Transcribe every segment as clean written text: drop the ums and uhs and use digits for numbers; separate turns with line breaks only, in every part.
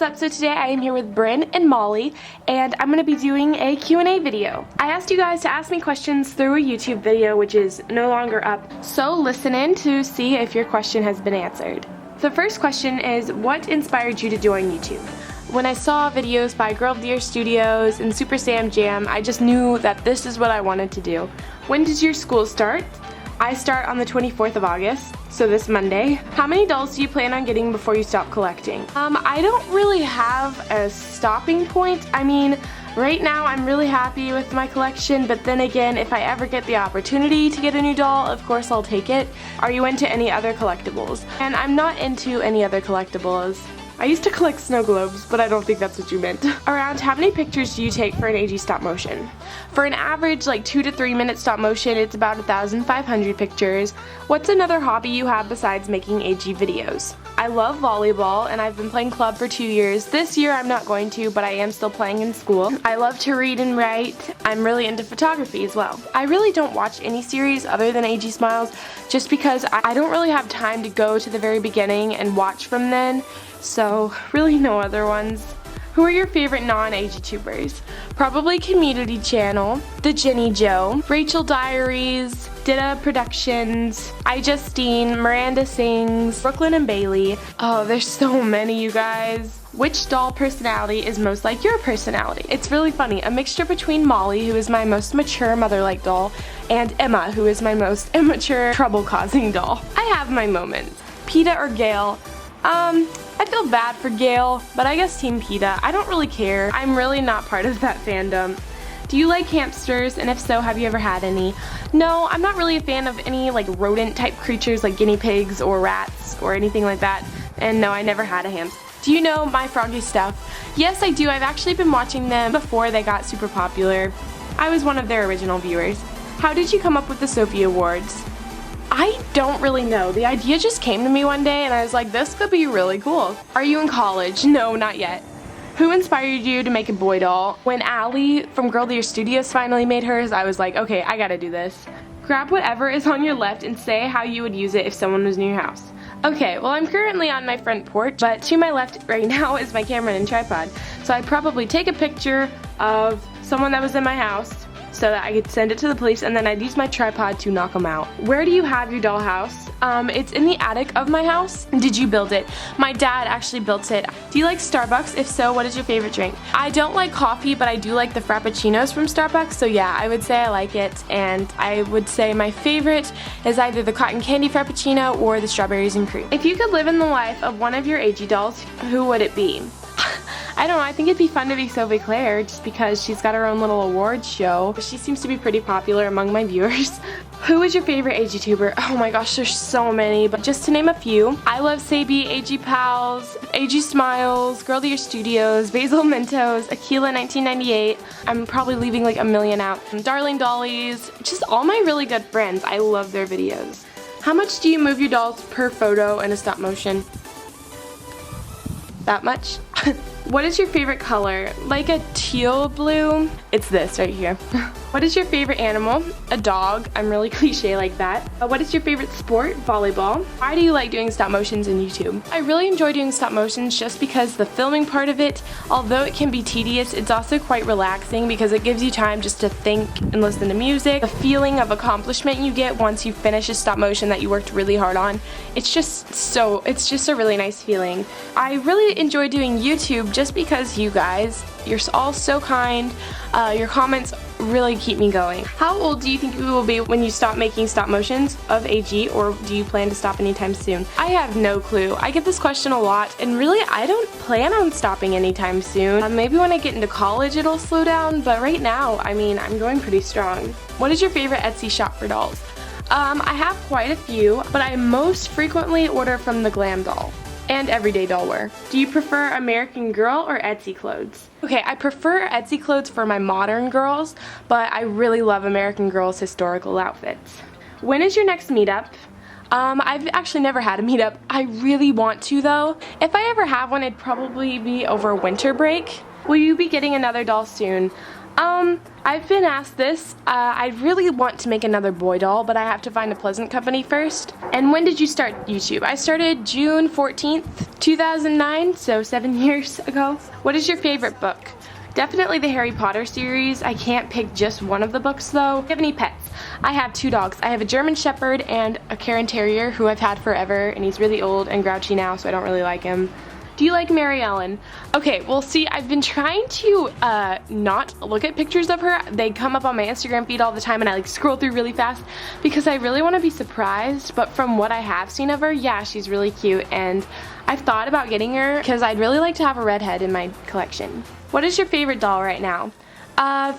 up? So today I am here with Bryn and Molly, and I'm going to be doing a Q&A video. I asked you guys to ask me questions through a YouTube video, which is no longer up, so listen in to see if your question has been answered. The first question is, what inspired you to join YouTube? When I saw videos by Girl of the Year Studios and Super Sam Jam, I just knew that this is what I wanted to do. When does your school start? I start on the 24th of August, so this Monday. How many dolls do you plan on getting before you stop collecting? I don't really have a stopping point. I mean, right now I'm really happy with my collection, but then again, if I ever get the opportunity to get a new doll, of course I'll take it. Are you into any other collectibles? And I'm not into any other collectibles. I used to collect snow globes, but I don't think that's what you meant. Around how many pictures do you take for an Agey stop motion? For an average like 2 to 3 minute stop motion, it's about 1,500 pictures. What's another hobby you have besides making Agey videos? I love volleyball, and I've been playing club for 2 years. This year I'm not going to, but I am still playing in school. I love to read and write. I'm really into photography as well. I really don't watch any series other than Agey Smiles, just because I don't really have time to go to the very beginning and watch from then. So, really no other ones. Who are your favorite non-Agey tubers? Probably Community Channel, The Jenny Joe, Rachel Diaries, Dida Productions, iJustine, Miranda Sings, Brooklyn and Bailey. Oh, there's so many, you guys. Which doll personality is most like your personality? It's really funny, a mixture between Molly, who is my most mature mother-like doll, and Emma, who is my most immature, trouble-causing doll. I have my moments. PETA or Gail? I feel bad for Gail, but I guess Team PETA. I don't really care. I'm really not part of that fandom. Do you like hamsters, and if so, have you ever had any? No, I'm not really a fan of any like rodent type creatures like guinea pigs or rats or anything like that, and no, I never had a hamster. Do you know My Froggy Stuff? Yes, I do. I've actually been watching them before they got super popular. I was one of their original viewers. How did you come up with the Sophie Awards? I don't really know. The idea just came to me one day and I was like, this could be really cool. Are you in college? No, not yet. Who inspired you to make a boy doll? When Allie from Girl of the Year Studios finally made hers, I was like, okay, I gotta do this. Grab whatever is on your left and say how you would use it if someone was in your house. Okay, well I'm currently on my front porch, but to my left right now is my camera and tripod. So I'd probably take a picture of someone that was in my house, so that I could send it to the police, and then I'd use my tripod to knock them out. Where do you have your dollhouse? It's in the attic of my house. Did you build it? My dad actually built it. Do you like Starbucks? If so, what is your favorite drink? I don't like coffee, but I do like the Frappuccinos from Starbucks, so yeah, I would say I like it, and I would say my favorite is either the cotton candy Frappuccino or the strawberries and cream. If you could live in the life of one of your Agey dolls, who would it be? I don't know, I think it'd be fun to be Sophie Claire just because she's got her own little awards show. She seems to be pretty popular among my viewers. Who is your favorite Agey tuber? Oh my gosh, there's so many, but just to name a few. I love Sabi, Agey Pals, Agey Smiles, Girl of the Year Studios, Basil Mentos, Akila 1998. I'm probably leaving like a million out. Darling Dollies, just all my really good friends. I love their videos. How much do you move your dolls per photo in a stop motion? That much? What is your favorite color? Like a teal blue? It's this right here. What is your favorite animal? A dog. I'm really cliche like that. What is your favorite sport? Volleyball. Why do you like doing stop motions in YouTube? I really enjoy doing stop motions just because the filming part of it, although it can be tedious, it's also quite relaxing because it gives you time just to think and listen to music. The feeling of accomplishment you get once you finish a stop motion that you worked really hard on, it's just a really nice feeling. I really enjoy doing YouTube just because you guys, you're all so kind. Your comments really keep me going. How old do you think you will be when you stop making stop motions of Agey, or do you plan to stop anytime soon? I have no clue. I get this question a lot, and really I don't plan on stopping anytime soon. Maybe when I get into college it'll slow down, but right now, I mean, I'm going pretty strong. What is your favorite Etsy shop for dolls? I have quite a few, but I most frequently order from the Glam Doll and Everyday Doll Wear. Do you prefer American Girl or Etsy clothes? Okay, I prefer Etsy clothes for my modern girls, but I really love American Girl's historical outfits. When is your next meetup? I've actually never had a meetup. I really want to though. If I ever have one, it'd probably be over winter break. Will you be getting another doll soon? I've been asked this. I really want to make another boy doll, but I have to find a pleasant company first. And when did you start YouTube? I started June 14th, 2009, so 7 years ago. What is your favorite book? Definitely the Harry Potter series. I can't pick just one of the books though. Do you have any pets? I have 2 dogs. I have a German Shepherd and a Cairn Terrier who I've had forever, and he's really old and grouchy now, so I don't really like him. Do you like MaryEllen? Okay, well see, I've been trying to not look at pictures of her. They come up on my Instagram feed all the time and I like scroll through really fast because I really want to be surprised, but from what I have seen of her, yeah, she's really cute, and I've thought about getting her because I'd really like to have a redhead in my collection. What is your favorite doll right now?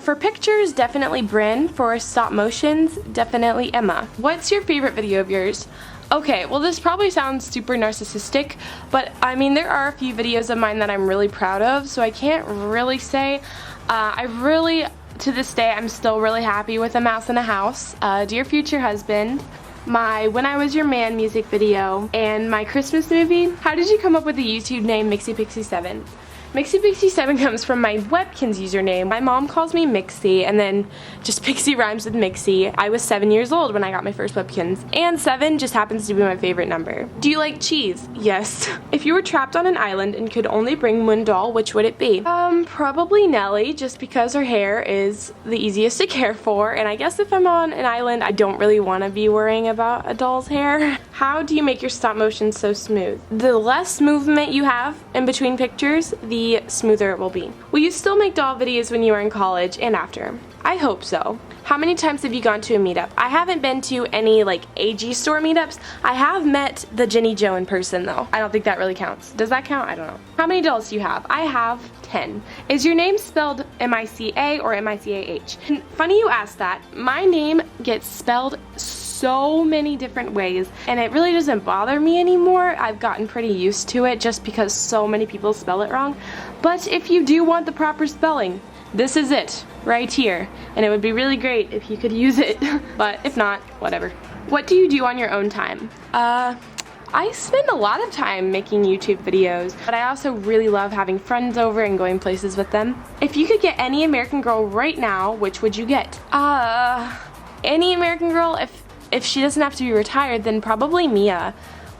For pictures, definitely Bryn. For stop motions, definitely Emma. What's your favorite video of yours? Okay, well this probably sounds super narcissistic, but I mean there are a few videos of mine that I'm really proud of, so I can't really say. To this day, I'm still really happy with A Mouse in a House, Dear Future Husband, my When I Was Your Man music video, and my Christmas movie. How did you come up with the YouTube name MixiePixie7? MixiePixie7 comes from my Webkinz username. My mom calls me Mixie, and then just Pixie rhymes with Mixie. I was 7 years old when I got my first Webkinz, and 7 just happens to be my favorite number. Do you like cheese? Yes. If you were trapped on an island and could only bring one doll, which would it be? Probably Nellie, just because her hair is the easiest to care for, and I guess if I'm on an island, I don't really want to be worrying about a doll's hair. How do you make your stop motion so smooth? The less movement you have in between pictures, the smoother it will be. Will you still make doll videos when you are in college and after? I hope so. How many times have you gone to a meetup? I haven't been to any like Agey store meetups. I have met the Jenny Joe in person though. I don't think that really counts. Does that count? I don't know. How many dolls do you have? I have 10. Is your name spelled M-I-C-A or M-I-C-A-H? Funny you asked that. My name gets spelled so many different ways, and it really doesn't bother me anymore. I've gotten pretty used to it just because so many people spell it wrong. But if you do want the proper spelling, this is it right here, and it would be really great if you could use it. But if not, whatever. What do you do on your own time? I spend a lot of time making YouTube videos, but I also really love having friends over and going places with them. If you could get any American Girl right now, which would you get? Any American Girl, if she doesn't have to be retired, then probably Mia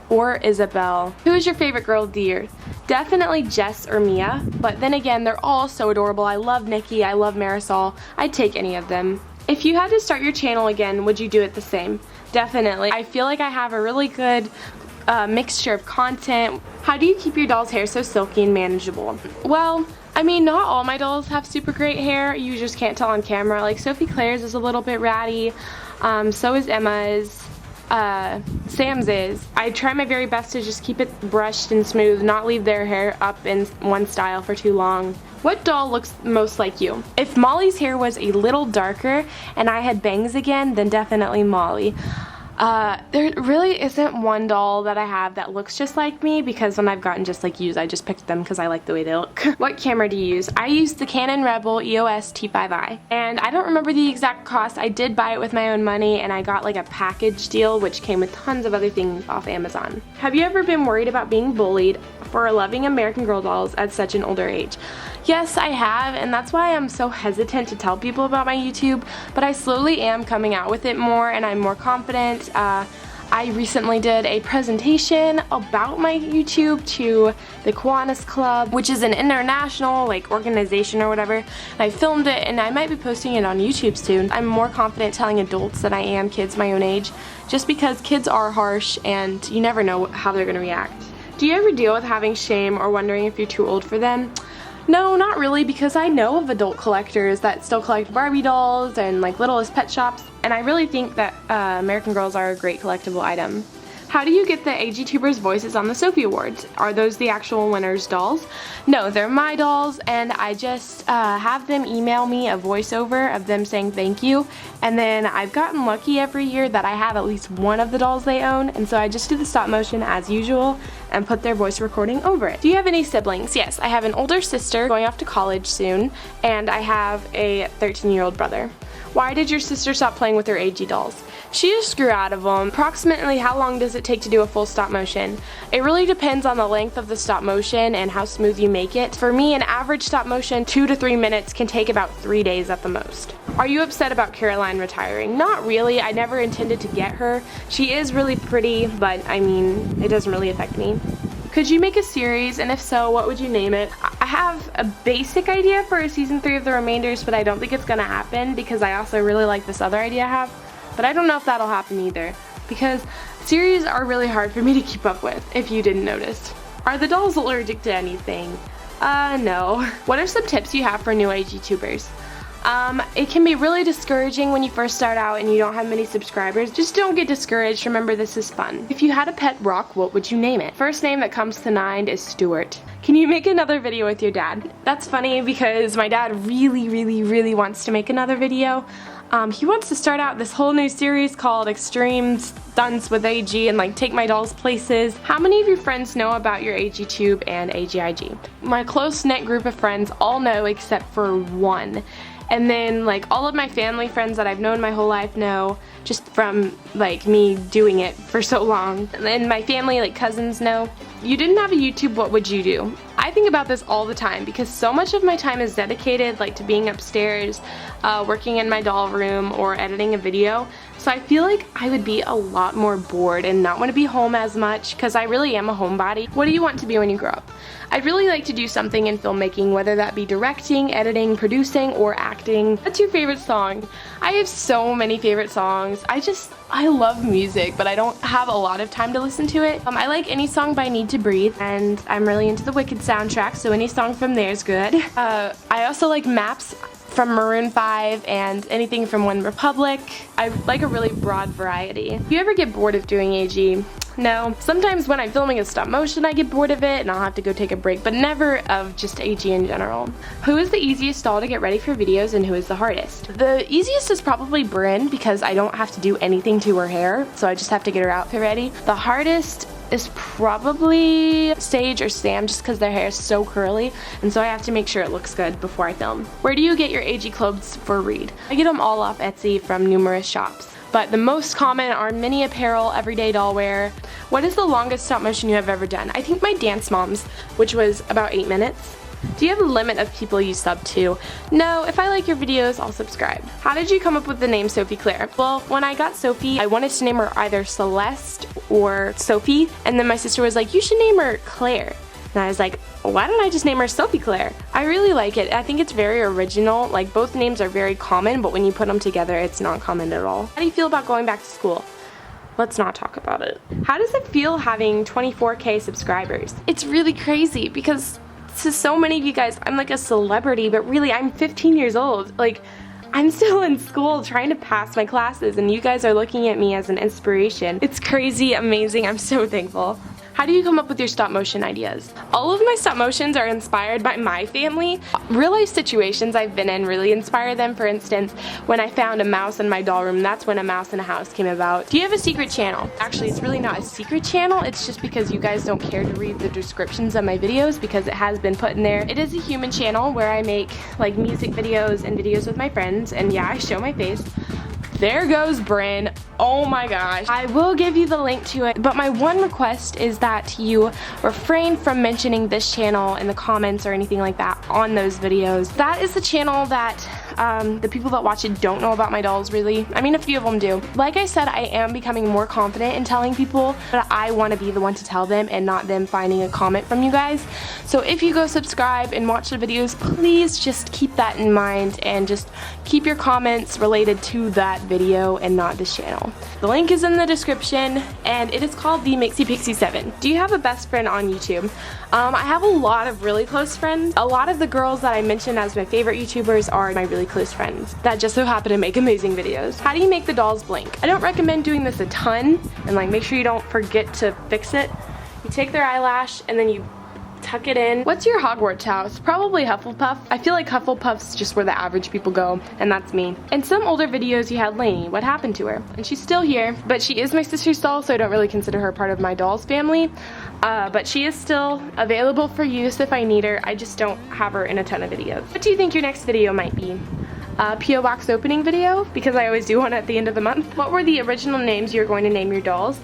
or Isabel. Who is your favorite girl of the year? Definitely Jess or Mia, but then again, they're all so adorable. I love Nikki, I love Marisol. I'd take any of them. If you had to start your channel again, would you do it the same? Definitely. I feel like I have a really good mixture of content. How do you keep your doll's hair so silky and manageable? Well, I mean, not all my dolls have super great hair. You just can't tell on camera. Like Sophie Claire's is a little bit ratty. So is Emma's. Sam's is. I try my very best to just keep it brushed and smooth, not leave their hair up in one style for too long. What doll looks most like you? If Molly's hair was a little darker and I had bangs again, then definitely Molly. There really isn't one doll that I have that looks just like me, because when I've gotten just like used, I just picked them because I like the way they look. What camera do you use? I use the Canon Rebel EOS T5i, and I don't remember the exact cost. I did buy it with my own money, and I got like a package deal which came with tons of other things off Amazon. Have you ever been worried about being bullied for loving American Girl dolls at such an older age? Yes, I have, and that's why I'm so hesitant to tell people about my YouTube, but I slowly am coming out with it more, and I'm more confident. I recently did a presentation about my YouTube to the Kiwanis Club, which is an international like organization or whatever, and I filmed it, and I might be posting it on YouTube soon. I'm more confident telling adults than I am kids my own age, just because kids are harsh and you never know how they're going to react. Do you ever deal with having shame or wondering if you're too old for them? No, not really, because I know of adult collectors that still collect Barbie dolls and like Littlest Pet Shops, and I really think that American Girls are a great collectible item. How do you get the Agey tubers' voices on the Sophie Awards? Are those the actual winners' dolls? No, they're my dolls, and I just have them email me a voiceover of them saying thank you, and then I've gotten lucky every year that I have at least one of the dolls they own, and so I just do the stop motion as usual and put their voice recording over it. Do you have any siblings? Yes, I have an older sister going off to college soon, and I have a 13-year-old brother. Why did your sister stop playing with her Agey dolls? She just grew out of them. Approximately how long does it take to do a full stop motion? It really depends on the length of the stop motion and how smooth you make it. For me, an average stop motion 2 to 3 minutes can take about 3 days at the most. Are you upset about Caroline retiring? Not really. I never intended to get her. She is really pretty, but I mean, it doesn't really affect me. Could you make a series, and if so, what would you name it? I have a basic idea for a season 3 of The Remainders, but I don't think it's gonna happen because I also really like this other idea I have. But I don't know if that'll happen either, because series are really hard for me to keep up with, if you didn't notice. Are the dolls allergic to anything? No. What are some tips you have for new age YouTubers? It can be really discouraging when you first start out and you don't have many subscribers. Just don't get discouraged. Remember, this is fun. If you had a pet rock, what would you name it? First name that comes to mind is Stuart. Can you make another video with your dad? That's funny because my dad really wants to make another video. He wants to start out this whole new series called Extreme Stunts with Agey and like take my dolls places. How many of your friends know about your AgeyTube and AgeyIG? My close-knit group of friends all know except for one. And then like all of my family friends that I've known my whole life know just from like me doing it for so long. And then my family, like cousins, know. You didn't have a YouTube, what would you do? I think about this all the time because so much of my time is dedicated like to being upstairs, working in my doll room, or editing a video. So I feel like I would be a lot more bored and not want to be home as much because I really am a homebody. What do you want to be when you grow up? I'd really like to do something in filmmaking, whether that be directing, editing, producing, or acting. What's your favorite song? I have so many favorite songs. I love music, but I don't have a lot of time to listen to it. I like any song by Need to Breathe, and I'm really into the Wicked soundtrack, so any song from there is good. I also like Maps from Maroon 5 and anything from One Republic. I like a really broad variety. Do you ever get bored of doing Agey? No. Sometimes when I'm filming a stop motion I get bored of it and I'll have to go take a break, but never of just Agey in general. Who is the easiest doll to get ready for videos and who is the hardest? The easiest is probably Bryn because I don't have to do anything to her hair, so I just have to get her outfit ready. The hardest is probably Sage or Sam just because their hair is so curly and so I have to make sure it looks good before I film. Where do you get your Agey clothes for Reed? I get them all off Etsy from numerous shops, but the most common are mini apparel, everyday doll wear. What is the longest stop motion you have ever done? I think my Dance Moms, which was about 8 minutes. Do you have a limit of people you sub to? No, if I like your videos, I'll subscribe. How did you come up with the name Sophie Claire? Well, when I got Sophie, I wanted to name her either Celeste or Sophie, and then my sister was like, you should name her Claire. And I was like, why don't I just name her Sophie Claire? I really like it. I think it's very original. Like, both names are very common, but when you put them together, it's not common at all. How do you feel about going back to school? Let's not talk about it. How does it feel having 24K subscribers? It's really crazy because to so many of you guys, I'm like a celebrity, but really I'm 15 years old. Like, I'm still in school trying to pass my classes and you guys are looking at me as an inspiration. It's crazy, amazing, I'm so thankful. How do you come up with your stop motion ideas? All of my stop motions are inspired by my family. Real life situations I've been in really inspire them. For instance, when I found a mouse in my doll room, that's when A Mouse in a House came about. Do you have a secret channel? Actually, it's really not a secret channel. It's just because you guys don't care to read the descriptions of my videos because it has been put in there. It is a human channel where I make like music videos and videos with my friends, and yeah, I show my face. There goes Bryn. Oh my gosh. I will give you the link to it, but my one request is that you refrain from mentioning this channel in the comments or anything like that on those videos. That is the channel that the people that watch it don't know about my dolls, really. I mean, a few of them do. Like I said, I am becoming more confident in telling people, but I want to be the one to tell them and not them finding a comment from you guys. So if you go subscribe and watch the videos, please just keep that in mind and just keep your comments related to that video and not this channel. The link is in the description and it is called the Mixie Pixie 7. Do you have a best friend on YouTube? I have a lot of really close friends. A lot of the girls that I mentioned as my favorite YouTubers are my really close friends that just so happen to make amazing videos. How do you make the dolls blink? I don't recommend doing this a ton, and like make sure you don't forget to fix it. You take their eyelash and then you tuck it in. What's your Hogwarts house? Probably Hufflepuff. I feel like Hufflepuff's just where the average people go, and that's me. In some older videos you had Lainey. What happened to her? And she's still here, but she is my sister's doll, so I don't really consider her part of my dolls family. But she is still available for use if I need her. I just don't have her in a ton of videos. What do you think your next video might be? P.O. box opening video, because I always do one at the end of the month. What were the original names you were going to name your dolls?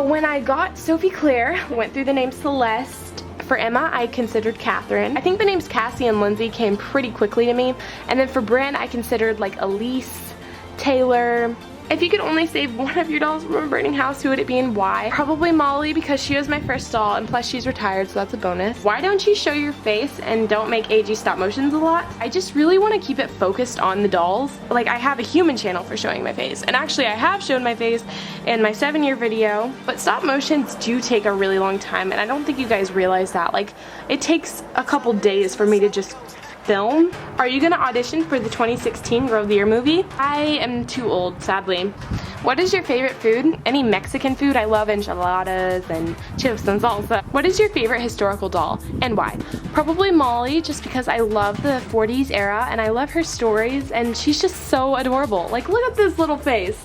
When I got Sophie Claire, went through the name Celeste. For Emma, I considered Catherine. I think the names Cassie and Lindsay came pretty quickly to me. And then for Bryn, I considered like Elise, Taylor. If you could only save one of your dolls from a burning house, who would it be and why? Probably Molly, because she was my first doll, and plus she's retired, so that's a bonus. Why don't you show your face and don't make Agey stop motions a lot? I just really want to keep it focused on the dolls. Like, I have a human channel for showing my face, and actually I have shown my face in my 7-year video, but stop motions do take a really long time, and I don't think you guys realize that. Like, it takes a couple days for me to just film. Are you gonna audition for the 2016 Girl of the Year movie? I am too old, sadly. What is your favorite food? Any Mexican food? I love enchiladas and chips and salsa. What is your favorite historical doll and why? Probably Molly, just because I love the 40s era and I love her stories and she's just so adorable. Like, look at this little face.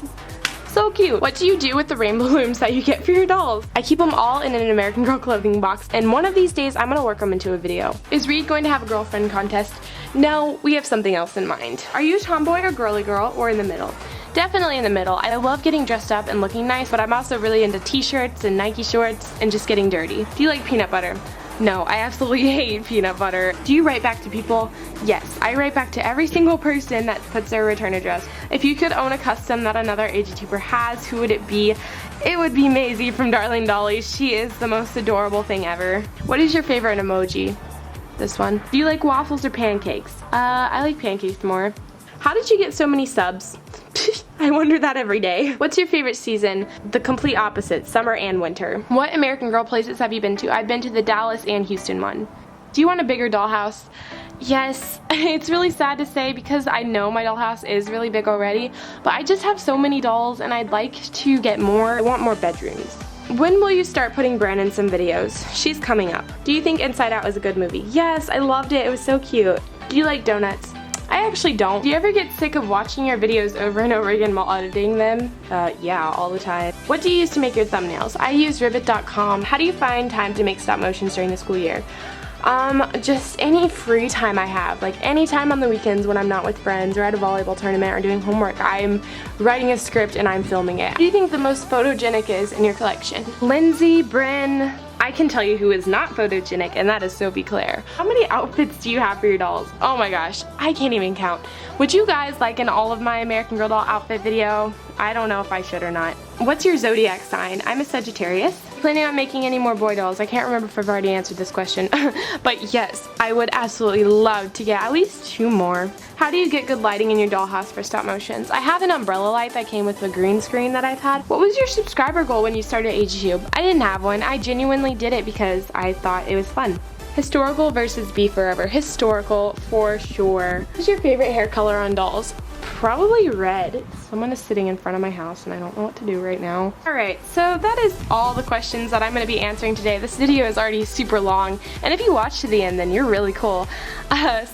So cute. What do you do with the rainbow looms that you get for your dolls? I keep them all in an American Girl clothing box, and one of these days I'm gonna work them into a video. Is Reed going to have a girlfriend contest? No, we have something else in mind. Are you a tomboy or girly girl, or in the middle? Definitely in the middle. I love getting dressed up and looking nice, but I'm also really into t-shirts and Nike shorts and just getting dirty. Do you like peanut butter? No, I absolutely hate peanut butter. Do you write back to people? Yes, I write back to every single person that puts their return address. If you could own a custom that another Agey tuber has, who would it be? It would be Maisie from Darling Dolly. She is the most adorable thing ever. What is your favorite emoji? This one. Do you like waffles or pancakes? I like pancakes more. How did you get so many subs? I wonder that every day. What's your favorite season? The complete opposite, summer and winter. What American Girl places have you been to? I've been to the Dallas and Houston one. Do you want a bigger dollhouse? Yes, it's really sad to say because I know my dollhouse is really big already, but I just have so many dolls and I'd like to get more. I want more bedrooms. When will you start putting Bran in some videos? She's coming up. Do you think Inside Out is a good movie? Yes, I loved it. It was so cute. Do you like donuts? I actually don't. Do you ever get sick of watching your videos over and over again while editing them? Yeah, all the time. What do you use to make your thumbnails? I use Ribbit.com. How do you find time to make stop motions during the school year? Just any free time I have. Like any time on the weekends when I'm not with friends or at a volleyball tournament or doing homework, I'm writing a script and I'm filming it. Who do you think the most photogenic is in your collection? Lindsay, Bryn. I can tell you who is not photogenic, and that is Sophie Claire. How many outfits do you have for your dolls? Oh my gosh, I can't even count. Would you guys like an all of my American Girl doll outfit video? I don't know if I should or not. What's your zodiac sign? I'm a Sagittarius. Planning on making any more boy dolls? I can't remember if I've already answered this question, but yes, I would absolutely love to get at least 2 more. How do you get good lighting in your dollhouse for stop motions? I have an umbrella light that came with the green screen that I've had. What was your subscriber goal when you started AgeTube? I didn't have one. I genuinely did it because I thought it was fun. Historical versus Be Forever. Historical for sure. What's your favorite hair color on dolls? Probably red. Someone is sitting in front of my house and I don't know what to do right now. Alright, so that is all the questions that I'm going to be answering today. This video is already super long, and if you watch to the end, then you're really cool.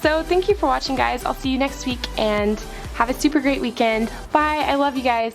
So thank you for watching, guys. I'll see you next week, and have a super great weekend. Bye, I love you guys.